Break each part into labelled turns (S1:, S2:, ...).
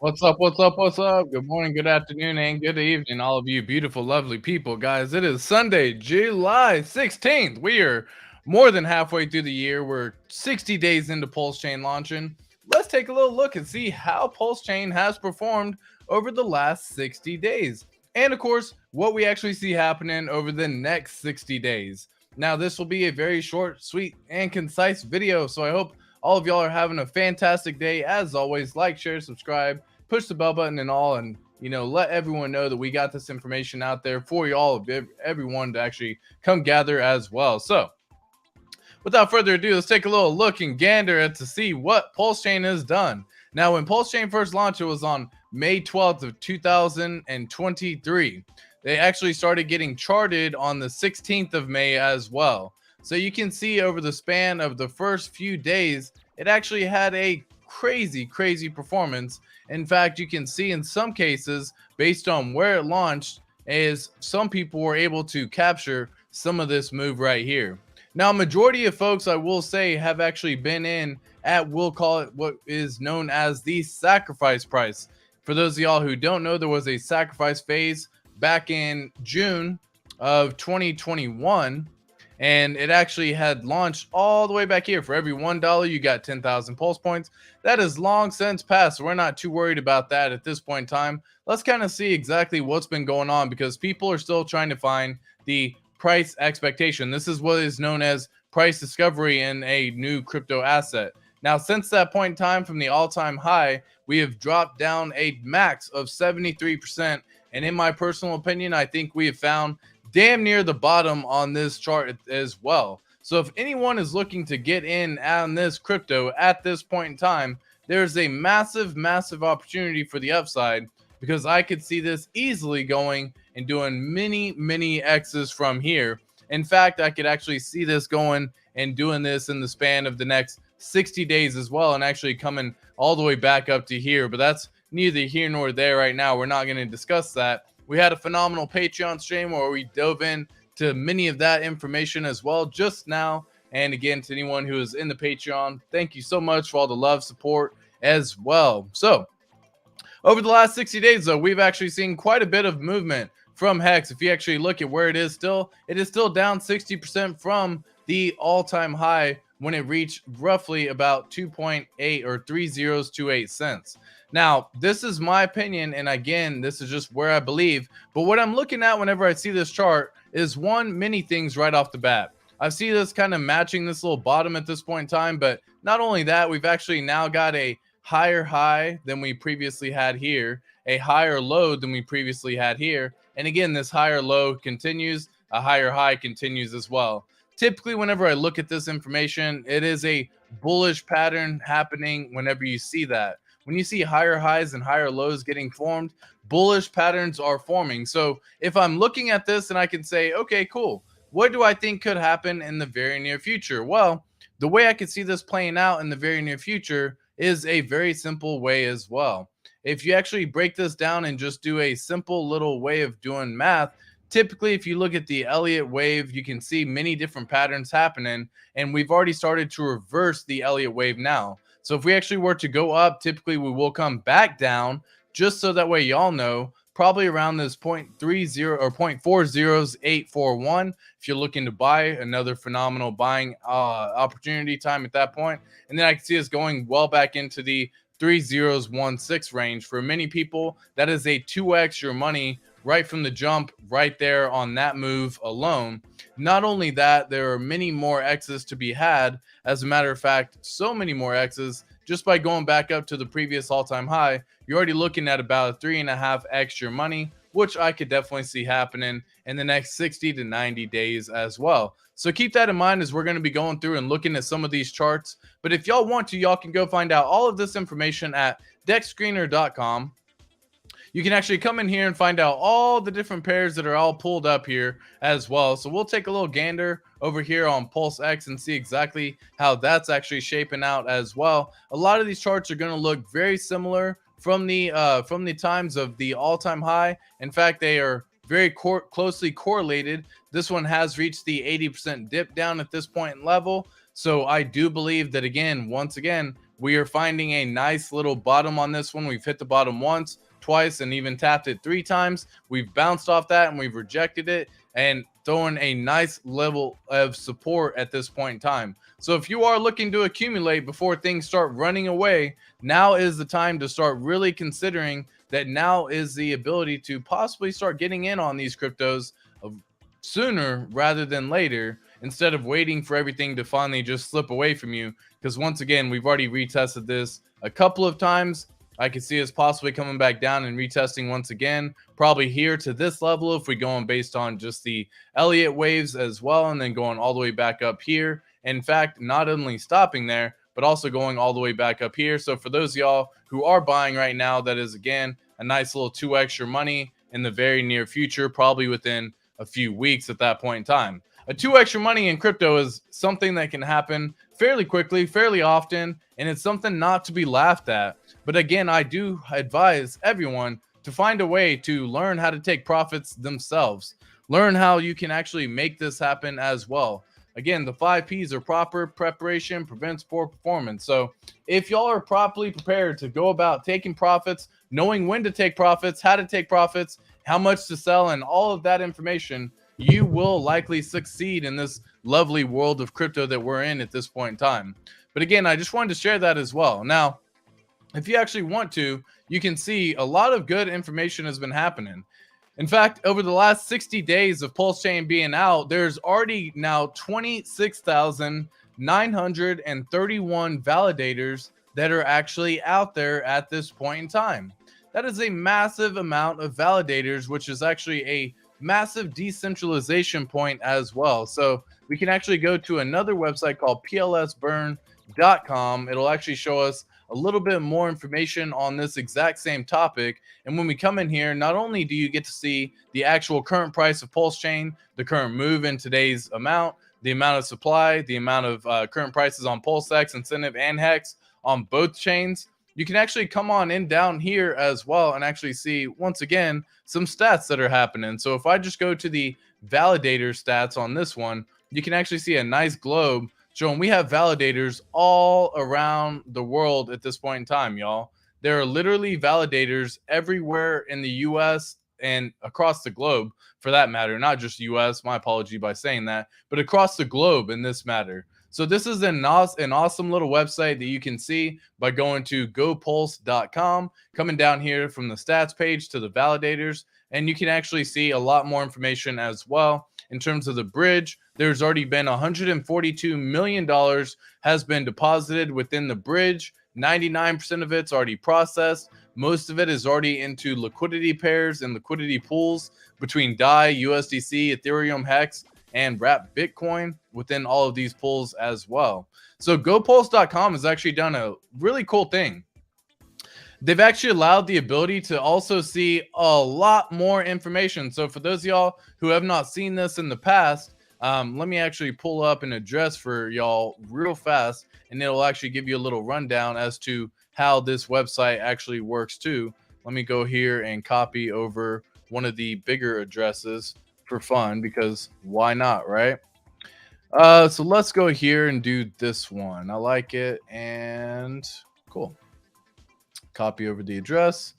S1: What's up? What's up? What's up? Good morning, good afternoon, and good evening, all of you beautiful, lovely people, guys. It is Sunday, July 16th. We are more than halfway through the year. We're 60 days into PulseChain launching. Let's take a little look and see how PulseChain has performed over the last 60 days. And of course, what we actually see happening over the next 60 days. Now, this will be a very short, sweet, and concise video, so I hope all of y'all are having a fantastic day. As always, like, share, subscribe, push the bell button and all, and let everyone know that we got this information out there for y'all, everyone to actually come gather as well. So without further ado, let's take a little look and gander at to see what PulseChain has done. Now, when PulseChain first launched, it was on May 12th of 2023. They actually started getting charted on the 16th of May as well. So you can see over the span of the first few days, it actually had a crazy performance. In fact, you can see in some cases, based on where it launched, is some people were able to capture some of this move right here. Now, majority of folks, I will say, have actually been in at, we'll call it what is known as the sacrifice price. For those of y'all who don't know, there was a sacrifice phase back in June of 2021, and it actually had launched all the way back here. For every $1, you got 10,000 pulse points. That is long since passed, so we're not too worried about that at this point in time. Let's kind of see exactly what's been going on, because people are still trying to find the price expectation. This is what is known as price discovery in a new crypto asset. Now, since that point in time, from the all-time high, we have dropped down a max of 73%. And in my personal opinion, I think we have found damn near the bottom on this chart as well. So if anyone is looking to get in on this crypto at this point in time, there's a massive opportunity for the upside, because I could see this easily going and doing many X's from here. In fact, I could actually see this going and doing this in the span of the next 60 days as well, and actually coming all the way back up to here. But that's neither here nor there right now. We're not going to discuss that. We had a phenomenal Patreon stream where we dove in to many of that information as well just now. And again, to anyone who is in the Patreon, thank you so much for all the love, support as well. So over the last 60 days, though, we've actually seen quite a bit of movement from Hex. If you actually look at where it is still down 60% from the all-time high when it reached roughly about 2.8 or 3028 cents. Now, this is my opinion, and again, this is just where I believe, but what I'm looking at whenever I see this chart is many things right off the bat. I see this kind of matching this little bottom at this point in time, but not only that, we've actually now got a higher high than we previously had here, a higher low than we previously had here, and again, this higher low continues, a higher high continues as well. Typically, whenever I look at this information, it is a bullish pattern happening whenever you see that. When you see higher highs and higher lows getting formed, bullish patterns are forming. So if I'm looking at this and I can say, okay, cool, what do I think could happen in the very near future? Well, the way I could see this playing out in the very near future is a very simple way as well. If you actually break this down and just do a simple little way of doing math, typically, if you look at the Elliott wave, you can see many different patterns happening, and we've already started to reverse the Elliott wave now. So if we actually were to go up, typically we will come back down, just so that way y'all know, probably around this 0.30 or 0.40841 if you're looking to buy. Another phenomenal buying opportunity time at that point. And then I can see us going well back into the 3016 range. For many people, that is a 2x your money right from the jump, right there on that move alone. Not only that, there are many more X's to be had. As a matter of fact, so many more X's just by going back up to the previous all-time high. You're already looking at about a 3.5x your money, which I could definitely see happening in the next 60 to 90 days as well. So keep that in mind as we're going to be going through and looking at some of these charts. But if y'all want to, y'all can go find out all of this information at dexscreener.com. You can actually come in here and find out all the different pairs that are all pulled up here as well. So we'll take a little gander over here on PulseX and see exactly how that's actually shaping out as well. A lot of these charts are going to look very similar from the times of the all-time high. In fact, they are very closely correlated. This one has reached the 80% dip down at this point in level. So I do believe that, again, once again, we are finding a nice little bottom on this one. We've hit the bottom once, twice, and even tapped it 3 times. We've bounced off that and we've rejected it and throwing a nice level of support at this point in time. So if you are looking to accumulate before things start running away, now is the time to start really considering that. Now is the ability to possibly start getting in on these cryptos sooner rather than later, instead of waiting for everything to finally just slip away from you. Because once again, we've already retested this a couple of times. I could see us possibly coming back down and retesting once again, probably here to this level if we go on based on just the Elliott waves as well, and then going all the way back up here. In fact, not only stopping there, but also going all the way back up here. So for those of y'all who are buying right now, that is again a nice little 2 extra money in the very near future, probably within a few weeks at that point in time. A 2 extra money in crypto is something that can happen fairly quickly, fairly often, and it's something not to be laughed at. But again, I do advise everyone to find a way to learn how to take profits themselves. Learn how you can actually make this happen as well. Again, the 5 P's are proper preparation prevents poor performance. So if y'all are properly prepared to go about taking profits, knowing when to take profits, how to take profits, how much to sell, and all of that information, you will likely succeed in this lovely world of crypto that we're in at this point in time. But again, I just wanted to share that as well. Now, if you actually want to, you can see a lot of good information has been happening. In fact, over the last 60 days of PulseChain being out, there's already now 26,931 validators that are actually out there at this point in time. That is a massive amount of validators, which is actually a massive decentralization point as well. So we can actually go to another website called plsburn.com. It'll actually show us a little bit more information on this exact same topic. And when we come in here, not only do you get to see the actual current price of PulseChain, the current move in today's amount, the amount of supply, the amount of current prices on PulseX, Incentive, and Hex on both chains, you can actually come on in down here as well and actually see, once again, some stats that are happening. So if I just go to the validator stats on this one, you can actually see a nice globe showing we have validators all around the world at this point in time, y'all. There are literally validators everywhere in the US and across the globe, for that matter, not just US, my apology by saying that, but across the globe in this matter. So this is an awesome little website that you can see by going to gopulse.com, coming down here from the stats page to the validators, and you can actually see a lot more information as well. In terms of the bridge, there's already been $142 million has been deposited within the bridge. 99% of it's already processed. Most of it is already into liquidity pairs and liquidity pools between DAI, USDC, Ethereum, Hex, and Wrap Bitcoin within all of these pools as well. So gopulse.com has actually done a really cool thing. They've actually allowed the ability to also see a lot more information. So for those of y'all who have not seen this in the past, let me actually pull up an address for y'all real fast, and it'll actually give you a little rundown as to how this website actually works too. Let me go here and copy over one of the bigger addresses for fun, because why not, right? So let's go here and do this one. I like it, and cool. Copy over the address.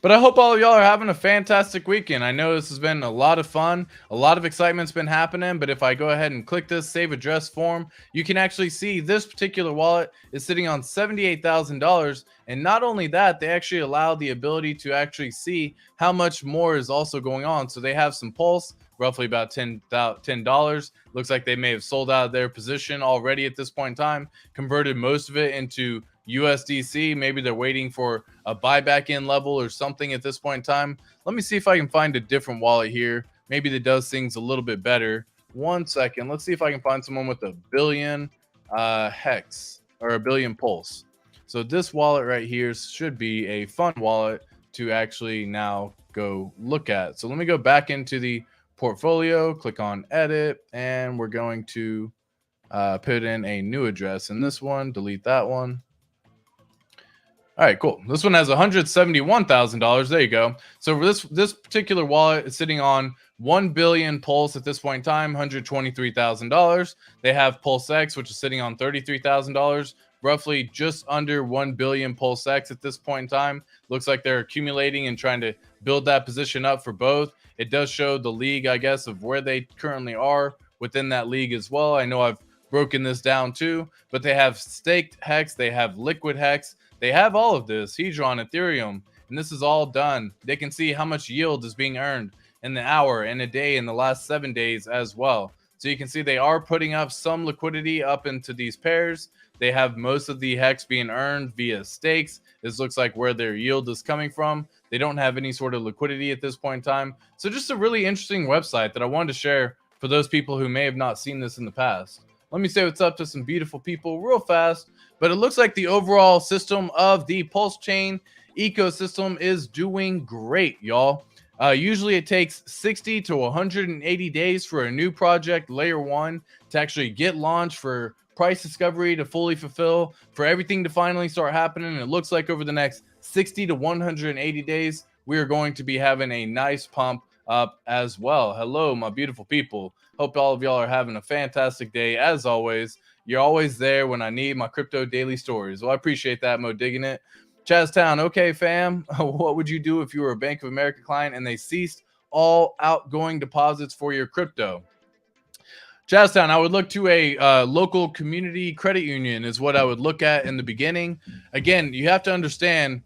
S1: But I hope all of y'all are having a fantastic weekend. I know this has been a lot of fun. A lot of excitement's been happening. But if I go ahead and click this save address form, you can actually see this particular wallet is sitting on $78,000. And not only that, they actually allow the ability to actually see how much more is also going on. So they have some pulse, roughly about $10. Looks like they may have sold out of their position already at this point in time, converted most of it into USDC. Maybe they're waiting for a buyback in level or something at this point in time. Let me see if I can find a different wallet here, maybe that does things a little bit better. 1 second. Let's see if I can find someone with a billion Hex or a billion pulse. So this wallet right here should be a fun wallet to actually now go look at. So let me go back into the portfolio, click on edit, and we're going to put in a new address in this one, delete that one. All right, cool. This one has $171,000. There you go. So for this particular wallet is sitting on 1 billion pulse at this point in time, $123,000. They have PulseX, which is sitting on $33,000, roughly just under 1 billion PulseX at this point in time. Looks like they're accumulating and trying to build that position up for both. It does show the league, I guess, of where they currently are within that league as well. I know I've broken this down too, but they have staked hex, they have liquid hex, they have all of this, Hedron, Ethereum, and this is all done. They can see how much yield is being earned in the hour, in a day, in the last 7 days as well. So you can see they are putting up some liquidity up into these pairs. They have most of the hex being earned via stakes. This looks like where their yield is coming from. They don't have any sort of liquidity at this point in time. So just a really interesting website that I wanted to share for those people who may have not seen this in the past. Let me say what's up to some beautiful people real fast. But it looks like the overall system of the PulseChain ecosystem is doing great, y'all. Usually it takes 60 to 180 days for a new project, layer one, to actually get launched, for price discovery to fully fulfill, for everything to finally start happening. And it looks like over the next 60 to 180 days, we are going to be having a nice pump up as well. Hello, my beautiful people. Hope all of y'all are having a fantastic day. As always, you're always there when I need my crypto daily stories. Well, I appreciate that, Mo digging it. Chaztown, okay, fam. What would you do if you were a Bank of America client and they ceased all outgoing deposits for your crypto? Chaztown, I would look to a local community credit union is what I would look at in the beginning. Again, you have to understand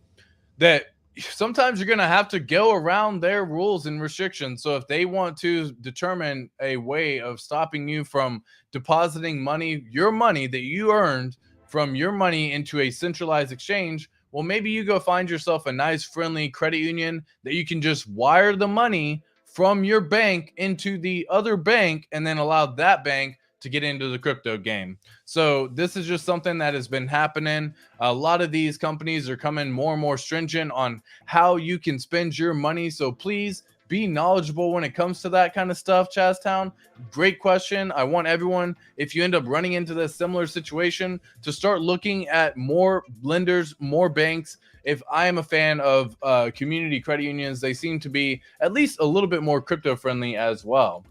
S1: that sometimes you're going to have to go around their rules and restrictions. So if they want to determine a way of stopping you from depositing money, your money that you earned from your money, into a centralized exchange, well, maybe you go find yourself a nice, friendly credit union that you can just wire the money from your bank into the other bank and then allow that bank to get into the crypto game. So this is just something that has been happening. A lot of these companies are coming more and more stringent on how you can spend your money. So please be knowledgeable when it comes to that kind of stuff, Chaztown. Great question. I want everyone, if you end up running into this similar situation, to start looking at more lenders, more banks. If I am a fan of community credit unions, they seem to be at least a little bit more crypto friendly as well.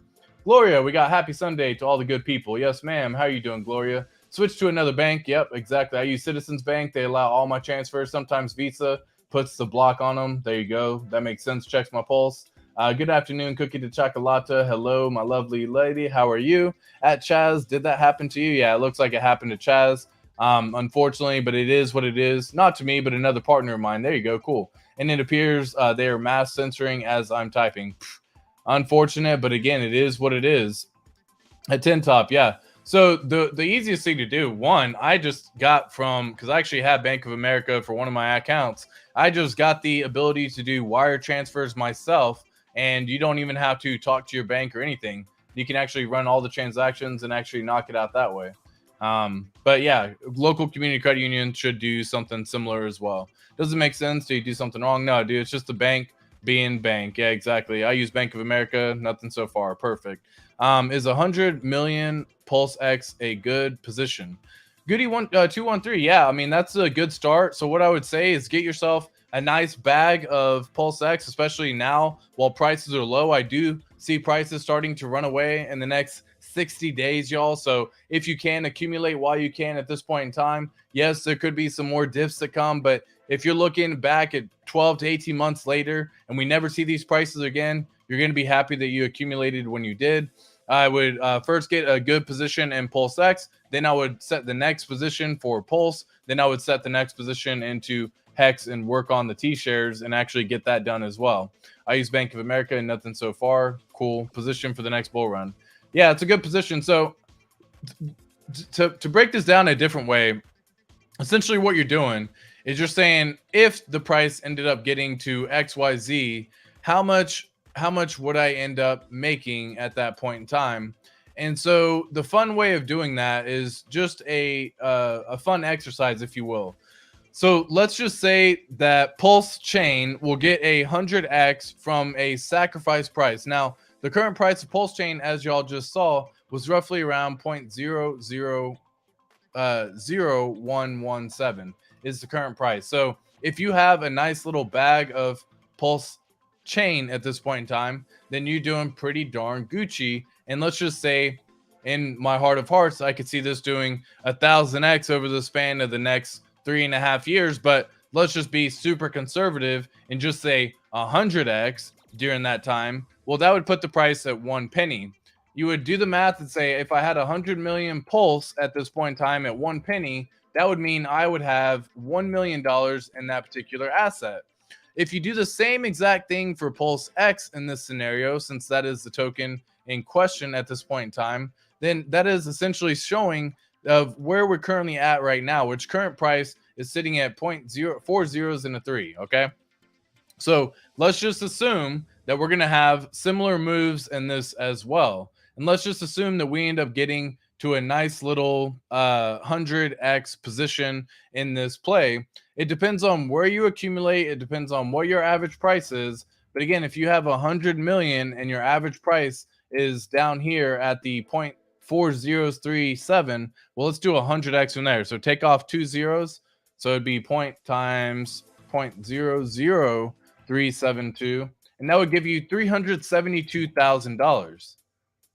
S1: Gloria, we got happy Sunday to all the good people. Yes, ma'am. How are you doing, Gloria? Switch to another bank. Yep, exactly. I use Citizens Bank. They allow all my transfers. Sometimes Visa puts the block on them. There you go. That makes sense. Checks my pulse. Good afternoon, Cookie to Chocolata. Hello, my lovely lady. How are you? At Chaz, did that happen to you? Yeah, it looks like it happened to Chaz. Unfortunately, but it is what it is. Not to me, but another partner of mine. There you go. Cool. And it appears they are mass censoring as I'm typing. Unfortunate, but again, it is what it is. At 10 top, yeah. So the easiest thing to do, one, I just got from, because I actually had Bank of America for one of my accounts, I just got the ability to do wire transfers myself, and you don't even have to talk to your bank or anything. You can actually run all the transactions and actually knock it out that way. But yeah, local community credit union should do something similar as well. Does it make sense? Do you do something wrong? No, dude, it's just the bank being bank. Yeah, exactly. I use Bank of America. Nothing so far. Perfect. Is 100 million PulseX a good position? Goody 213. Yeah, I mean, that's a good start. So what I would say is get yourself a nice bag of PulseX, especially now while prices are low. I do see prices starting to run away in the next 60 days, y'all. So if you can accumulate while you can at this point in time, yes, there could be some more diffs that come, but if you're looking back at 12 to 18 months later and we never see these prices again, you're going to be happy that you accumulated when you did. I would first get a good position in PulseX. Then I would set the next position for Pulse. Then I would set the next position into Hex and work on the T-shares and actually get that done as well. I use Bank of America and nothing so far. Cool position for the next bull run. Yeah, it's a good position. So to break this down a different way, essentially what you're doing is you're saying, if the price ended up getting to XYZ, how much would I end up making at that point in time? And so the fun way of doing that is just a fun exercise, if you will. So let's just say that PulseChain will get 100x from a sacrifice price. Now, the current price of PulseChain, as y'all just saw, was roughly around 0.000117 is the current price. So if you have a nice little bag of PulseChain at this point in time, then you're doing pretty darn Gucci. And let's just say in my heart of hearts, I could see this doing 1,000x over the span of the next 3.5 years. But let's just be super conservative and just say 100x during that time. Well, that would put the price at 1 penny. You would do the math and say, if I had 100 million pulse at this point in time at 1 penny, that would mean I would have $1 million in that particular asset. If you do the same exact thing for PulseX in this scenario, since that is the token in question at this point in time, then that is essentially showing of where we're currently at right now, which current price is sitting at 0.04 zeros and a 3. Okay. So let's just assume that we're going to have similar moves in this as well. And let's just assume that we end up getting to a nice little 100x position in this play. It depends on where you accumulate. It depends on what your average price is. But again, if you have 100 million and your average price is down here at the 0.4037, well, let's do 100x from there. So take off 2 zeros. So it'd be point times 0.00372, and that would give you $372,000.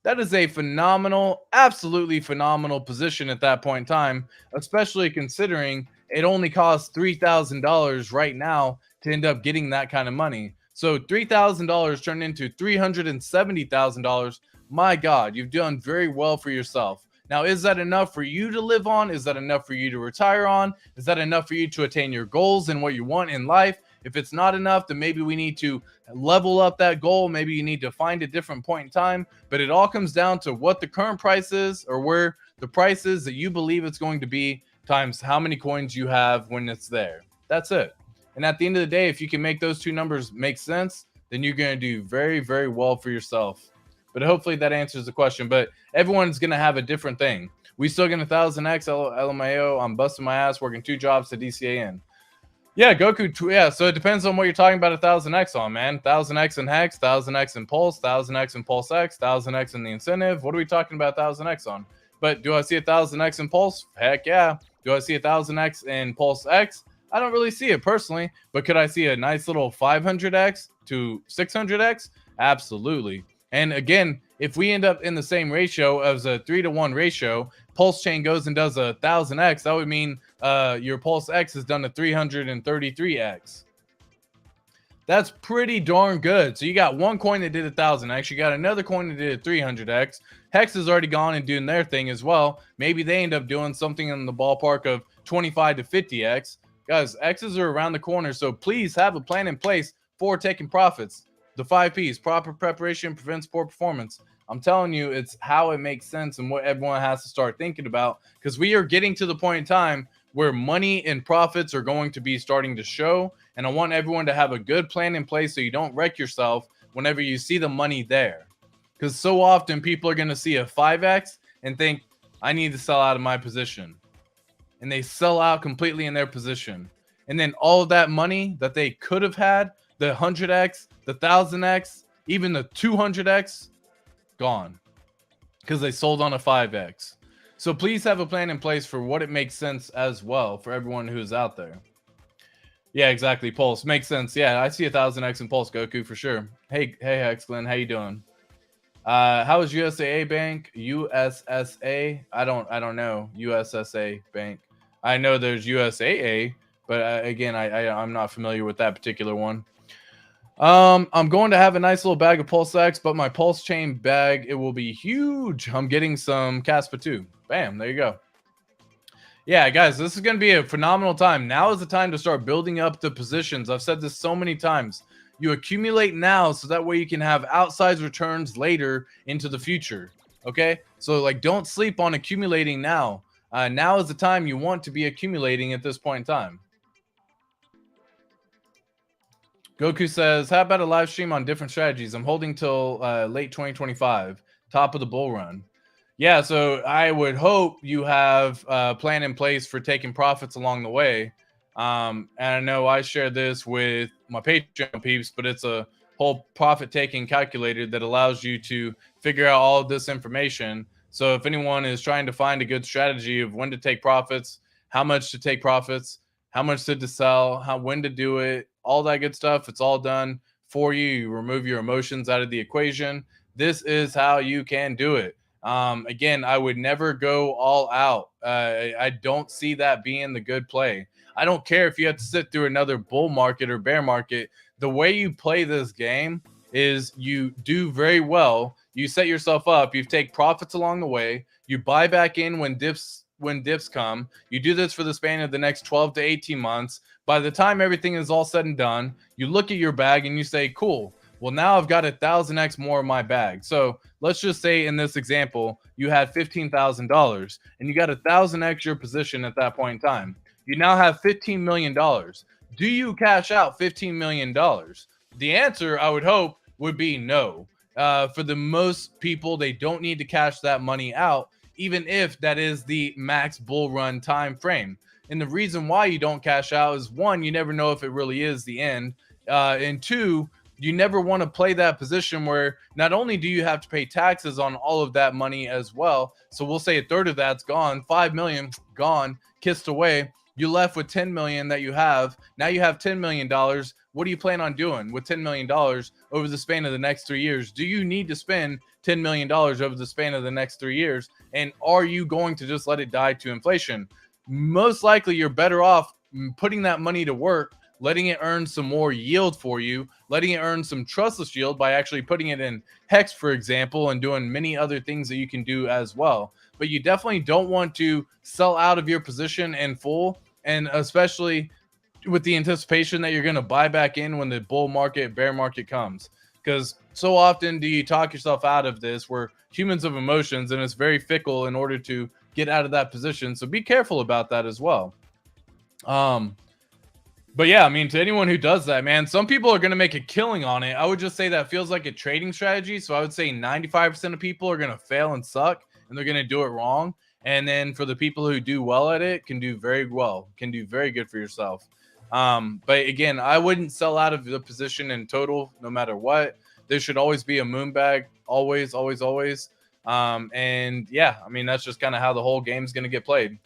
S1: That is a phenomenal, absolutely phenomenal position at that point in time, especially considering it only costs $3,000 right now to end up getting that kind of money. So $3,000 turned into $370,000. My God, you've done very well for yourself. Now, is that enough for you to live on? Is that enough for you to retire on? Is that enough for you to attain your goals and what you want in life? If it's not enough, then maybe we need to level up that goal. Maybe you need to find a different point in time. But it all comes down to what the current price is, or where the price is that you believe it's going to be, times how many coins you have when it's there. That's it. And at the end of the day, if you can make those two numbers make sense, then you're going to do very, very well for yourself. But hopefully that answers the question. But everyone's going to have a different thing. We still get 1,000x LMAO. I'm busting my ass working 2 jobs to DCAN. Yeah, Goku. Yeah, so it depends on what you're talking about 1,000x on, man. 1,000x in Hex, 1,000x in Pulse, 1,000x in PulseX, 1,000x in the incentive. What are we talking about 1,000x on? But do I see 1,000x in Pulse? Heck yeah. Do I see 1,000x in PulseX? I don't really see it personally, but could I see a nice little 500x to 600x? Absolutely. And again, if we end up in the same ratio as a 3-to-1 ratio, PulseChain goes and does 1,000x. That would mean your PulseX is done a 333x. That's pretty darn good. So you got one coin that did 1,000x. You got another coin that did a 300x. Hex has already gone and doing their thing as well. Maybe they end up doing something in the ballpark of 25 to 50x. Guys, X's are around the corner, so please have a plan in place for taking profits. The 5 P's, proper preparation prevents poor performance. I'm telling you, it's how it makes sense and what everyone has to start thinking about, because we are getting to the point in time where money and profits are going to be starting to show. And I want everyone to have a good plan in place so you don't wreck yourself whenever you see the money there. Because so often people are going to see a 5x and think, I need to sell out of my position. And they sell out completely in their position. And then all of that money that they could have had, the 100x, the 1,000x, even the 200x, gone. Because they sold on a 5x. So please have a plan in place for what it makes sense as well for everyone who's out there. Yeah, exactly. Pulse makes sense. Yeah, I see 1,000x in Pulse, Goku, for sure. Hey, Hex Glenn, how you doing? How is USAA Bank? USSA? I don't know. USSA Bank. I know there's USAA, but again, I'm not familiar with that particular one. I'm going to have a nice little bag of PulseX, but my PulseChain bag, it will be huge. I'm getting some Caspa too. Bam, there you go. Yeah, guys, this is going to be a phenomenal time. Now is the time to start building up the positions. I've said this so many times. You accumulate now so that way you can have outsized returns later into the future. Okay? So, like, don't sleep on accumulating now. Now is the time you want to be accumulating at this point in time. Goku says, how about a live stream on different strategies? I'm holding till late 2025, top of the bull run. Yeah, so I would hope you have a plan in place for taking profits along the way. And I know I share this with my Patreon peeps, but it's a whole profit-taking calculator that allows you to figure out all of this information. So if anyone is trying to find a good strategy of when to take profits, how much to take profits, how much to sell, when to do it, all that good stuff, it's all done for you. You remove your emotions out of the equation. This is how you can do it. Again, I would never go all out. I don't see that being the good play. I don't care if you have to sit through another bull market or bear market. The way you play this game is you do very well. You set yourself up. You take profits along the way. You buy back in when dips come. You do this for the span of the next 12 to 18 months. By the time everything is all said and done, you look at your bag and you say, cool. Well, now I've got 1,000x more in my bag. So let's just say in this example, you had $15,000 and you got 1,000x your position at that point in time. You now have $15 million. Do you cash out $15 million? The answer, I would hope, would be no. For the most people, they don't need to cash that money out, even if that is the max bull run time frame. And the reason why you don't cash out is, one, you never know if it really is the end. And two, you never want to play that position where not only do you have to pay taxes on all of that money as well. So we'll say a third of that's gone, 5 million gone, kissed away. You're left with 10 million that you have. Now you have $10 million. What do you plan on doing with $10 million over the span of the next 3 years? Do you need to spend $10 million over the span of the next 3 years? And are you going to just let it die to inflation? Most likely you're better off putting that money to work, letting it earn some more yield for you, letting it earn some trustless yield by actually putting it in Hex, for example, and doing many other things that you can do as well. But you definitely don't want to sell out of your position in full, and especially with the anticipation that you're going to buy back in when the bull market, bear market comes. Because so often do you talk yourself out of this. We're humans of emotions, and it's very fickle in order to get out of that position. So be careful about that as well. But yeah, I mean, to anyone who does that, man, some people are going to make a killing on it. I would just say that feels like a trading strategy. So I would say 95% of people are going to fail and suck, and they're going to do it wrong. And then for the people who do well at it, can do very well, can do very good for yourself. But again, I wouldn't sell out of the position in total, no matter what. There should always be a moon bag, always, always, always. And yeah, I mean, that's just kind of how the whole game is going to get played.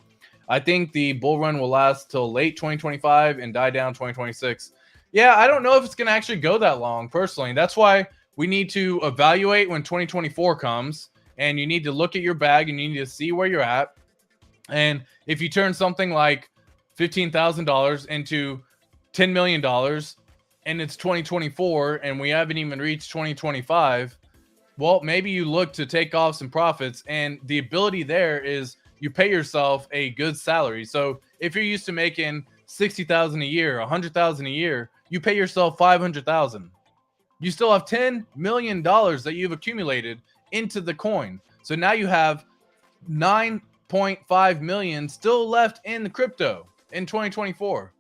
S1: I think the bull run will last till late 2025 and die down 2026. Yeah, I don't know if it's going to actually go that long, personally. That's why we need to evaluate when 2024 comes, and you need to look at your bag and you need to see where you're at. And if you turn something like $15,000 into $10 million and it's 2024 and we haven't even reached 2025, well, maybe you look to take off some profits. And the ability there is you pay yourself a good salary. So if you're used to making 60,000 a year, 100,000 a year, you pay yourself 500,000. You still have $10 million that you've accumulated into the coin. So now you have 9.5 million still left in the crypto in 2024.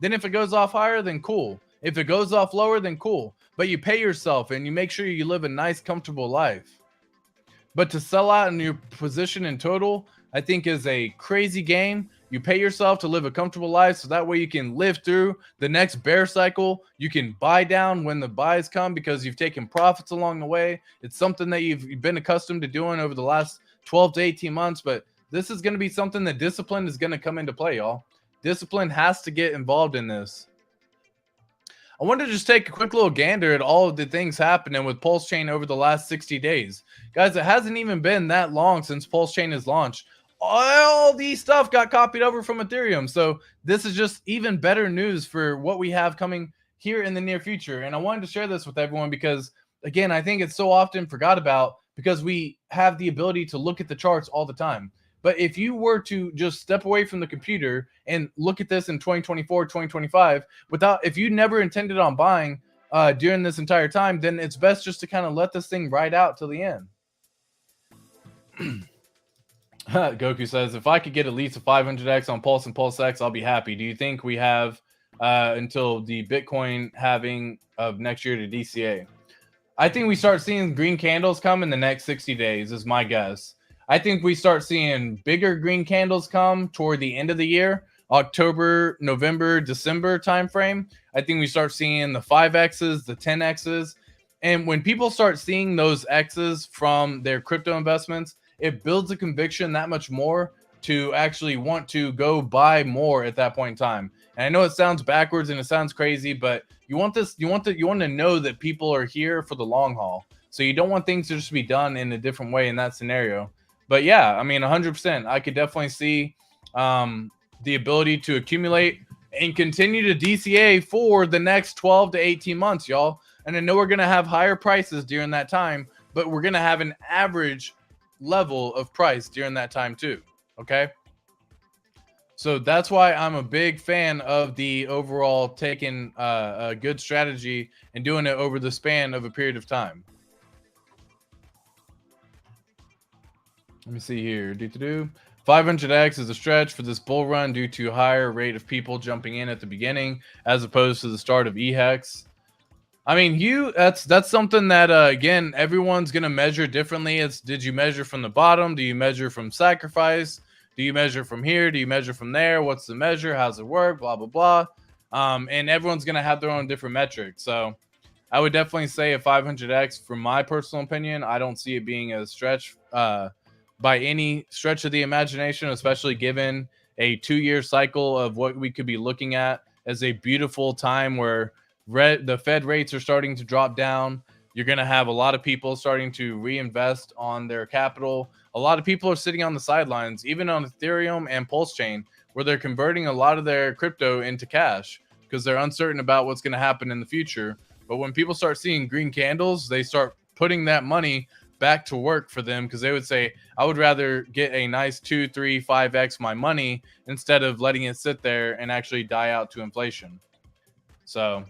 S1: Then if it goes off higher, then cool. If it goes off lower, then cool. But you pay yourself and you make sure you live a nice, comfortable life. But to sell out in your position in total, I think is a crazy game. You pay yourself to live a comfortable life so that way you can live through the next bear cycle. You can buy down when the buys come because you've taken profits along the way. It's something that you've been accustomed to doing over the last 12 to 18 months. But this is going to be something that discipline is going to come into play, y'all. Discipline has to get involved in this. I wanted to just take a quick little gander at all of the things happening with PulseChain over the last 60 days. Guys, it hasn't even been that long since PulseChain has launched. All these stuff got copied over from Ethereum. So this is just even better news for what we have coming here in the near future. And I wanted to share this with everyone because, again, I think it's so often forgot about because we have the ability to look at the charts all the time. But if you were to just step away from the computer and look at this in 2024, 2025, if you never intended on buying during this entire time, then it's best just to kind of let this thing ride out till the end. Goku says, if I could get at least a 500x on Pulse and PulseX, I'll be happy. Do you think we have until the Bitcoin halving of next year to DCA? I think we start seeing green candles come in the next 60 days is my guess. I think we start seeing bigger green candles come toward the end of the year, October, November, December timeframe. I think we start seeing the 5Xs, the 10Xs. And when people start seeing those Xs from their crypto investments, it builds a conviction that much more to actually want to go buy more at that point in time. And I know it sounds backwards and it sounds crazy, but you want to know that people are here for the long haul. So you don't want things to just be done in a different way in that scenario. But yeah, I mean, 100%. I could definitely see the ability to accumulate and continue to DCA for the next 12 to 18 months, y'all. And I know we're going to have higher prices during that time, but we're going to have an average level of price during that time too. Okay. So that's why I'm a big fan of the overall taking a good strategy and doing it over the span of a period of time. Let me see here. 500x is a stretch for this bull run due to higher rate of people jumping in at the beginning as opposed to the start of EHEX. I mean, that's something that again, everyone's gonna measure differently. It's, did you measure from the bottom? Do you measure from sacrifice? Do you measure from here? Do you measure from there? What's the measure? How's it work? Blah blah blah. And everyone's gonna have their own different metrics. So I would definitely say a 500x. From my personal opinion, I don't see it being a stretch by any stretch of the imagination, especially given a 2-year cycle of what we could be looking at as a beautiful time where the Fed rates are starting to drop down. You're going to have a lot of people starting to reinvest on their capital. A lot of people are sitting on the sidelines, even on Ethereum and PulseChain, where they're converting a lot of their crypto into cash because they're uncertain about what's going to happen in the future. But when people start seeing green candles, they start putting that money back to work for them, because they would say, I would rather get a nice 2, 3, 5x my money instead of letting it sit there and actually die out to inflation. So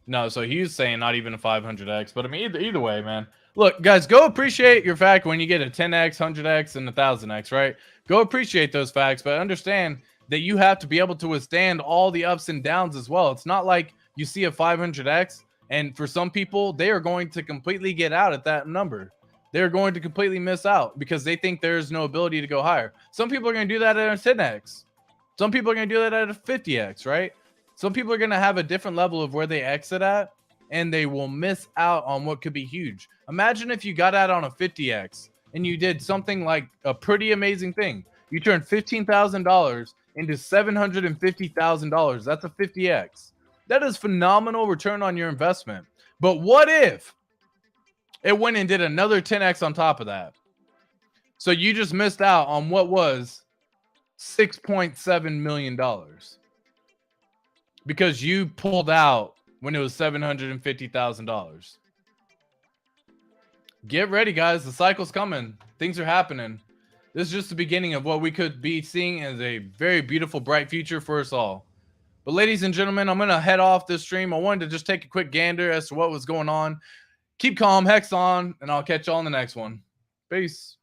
S1: no, so he's saying not even a 500x, but I mean, either way, man. Look, guys, go appreciate your fact when you get a 10x, 100x, and a 1000x, right? Go appreciate those facts, but understand that you have to be able to withstand all the ups and downs as well. It's not like you see a 500x, and for some people, they are going to completely get out at that number. They're going to completely miss out because they think there's no ability to go higher. Some people are going to do that at a 10x. Some people are going to do that at a 50x, right? Some people are going to have a different level of where they exit at, and they will miss out on what could be huge. Imagine if you got out on a 50x and you did something like a pretty amazing thing. You turned $15,000 into $750,000. That's a 50x. That is phenomenal return on your investment. But what if it went and did another 10x on top of that? So you just missed out on what was $6.7 million. Because you pulled out when it was $750,000. Get ready, guys. The cycle's coming. Things are happening. This is just the beginning of what we could be seeing as a very beautiful, bright future for us all. But ladies and gentlemen, I'm going to head off this stream. I wanted to just take a quick gander as to what was going on. Keep calm, Hex on, and I'll catch y'all in the next one. Peace.